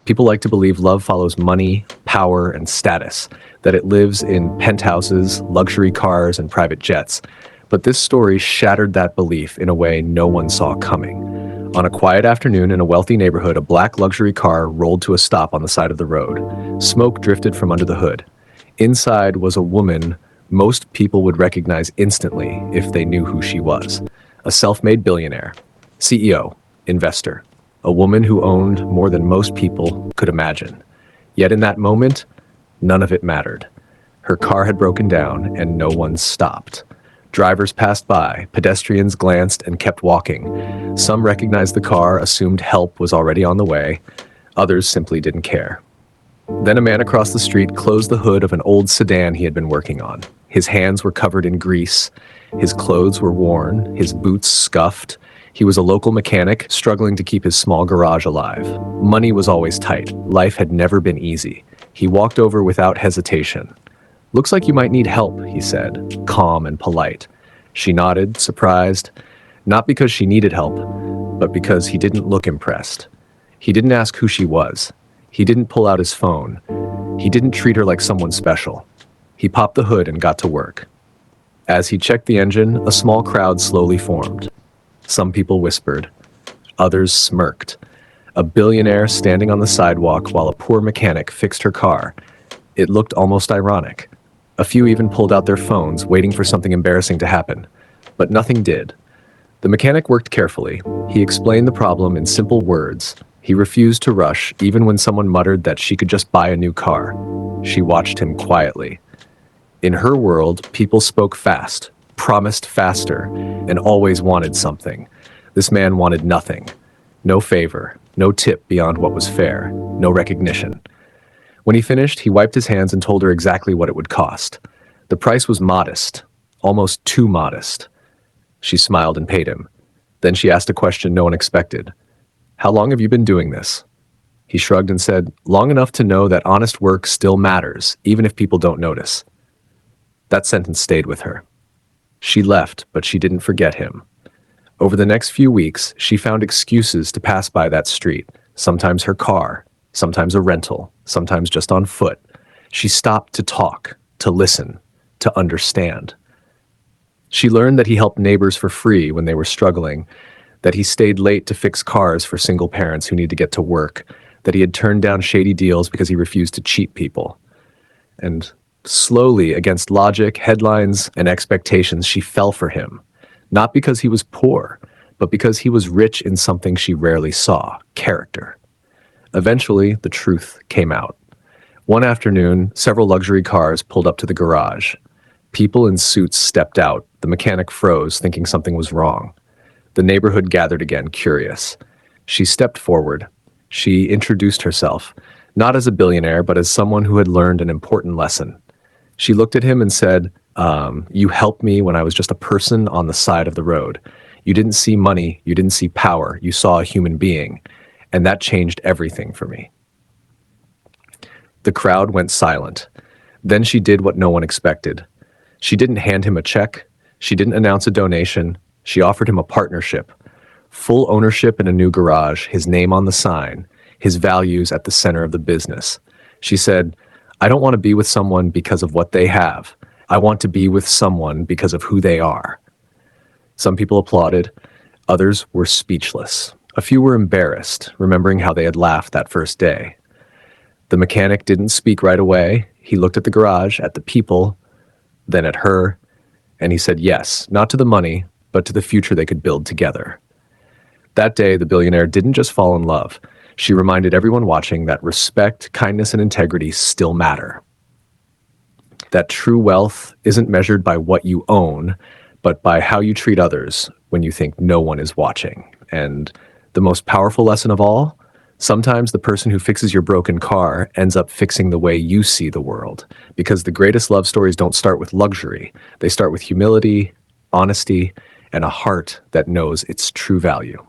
People like to believe love follows money, power, and status, that it lives in penthouses, luxury cars, and private jets. But this story shattered that belief in a way no one saw coming. On a quiet afternoon in a wealthy neighborhood, a black luxury car rolled to a stop on the side of the road. Smoke drifted from under the hood. Inside was a woman most people would recognize instantly if they knew who she was. A self-made billionaire, CEO, investor, a woman who owned more than most people could imagine. Yet in that moment, none of it mattered. Her car had broken down and no one stopped. Drivers passed by, pedestrians glanced and kept walking. Some recognized the car, assumed help was already on the way. Others simply didn't care. Then a man across the street closed the hood of an old sedan he had been working on. His hands were covered in grease. His clothes were worn, his boots scuffed. He was a local mechanic, struggling to keep his small garage alive. Money was always tight. Life had never been easy. He walked over without hesitation. "Looks like you might need help," he said, calm and polite. She nodded, surprised, not because she needed help, but because he didn't look impressed. He didn't ask who she was. He didn't pull out his phone. He didn't treat her like someone special. He popped the hood and got to work. As he checked the engine, a small crowd slowly formed. Some people whispered. Others smirked. A billionaire standing on the sidewalk while a poor mechanic fixed her car. It looked almost ironic. A few even pulled out their phones, waiting for something embarrassing to happen. But nothing did. The mechanic worked carefully. He explained the problem in simple words. He refused to rush, even when someone muttered that she could just buy a new car. She watched him quietly. In her world, people spoke fast, promised faster, and always wanted something. This man wanted nothing. No favor, no tip beyond what was fair, no recognition. When he finished, he wiped his hands and told her exactly what it would cost. The price was modest, almost too modest. She smiled and paid him. Then she asked a question no one expected. "How long have you been doing this?" He shrugged and said, "Long enough to know that honest work still matters, even if people don't notice." That sentence stayed with her. She left, but she didn't forget him. Over the next few weeks, she found excuses to pass by that street, sometimes her car, sometimes a rental, sometimes just on foot. She stopped to talk, to listen, to understand. She learned that he helped neighbors for free when they were struggling, that he stayed late to fix cars for single parents who need to get to work, that he had turned down shady deals because he refused to cheat people. And slowly, against logic, headlines, and expectations, she fell for him. Not because he was poor, but because he was rich in something she rarely saw, character. Eventually, the truth came out. One afternoon, several luxury cars pulled up to the garage. People in suits stepped out. The mechanic froze, thinking something was wrong. The neighborhood gathered again, curious. She stepped forward. She introduced herself, not as a billionaire, but as someone who had learned an important lesson. She looked at him and said, "You helped me when I was just a person on the side of the road. You didn't see money, you didn't see power, you saw a human being. And that changed everything for me." The crowd went silent. Then she did what no one expected. She didn't hand him a check. She didn't announce a donation. She offered him a partnership. Full ownership in a new garage, his name on the sign, his values at the center of the business. She said, "I don't want to be with someone because of what they have. I want to be with someone because of who they are." Some people applauded. Others were speechless. A few were embarrassed, remembering how they had laughed that first day. The mechanic didn't speak right away. He looked at the garage, at the people, then at her, and he said yes, not to the money, but to the future they could build together. That day, the billionaire didn't just fall in love. She reminded everyone watching that respect, kindness, and integrity still matter. That true wealth isn't measured by what you own, but by how you treat others when you think no one is watching. And the most powerful lesson of all, sometimes the person who fixes your broken car ends up fixing the way you see the world. Because the greatest love stories don't start with luxury. They start with humility, honesty, and a heart that knows its true value.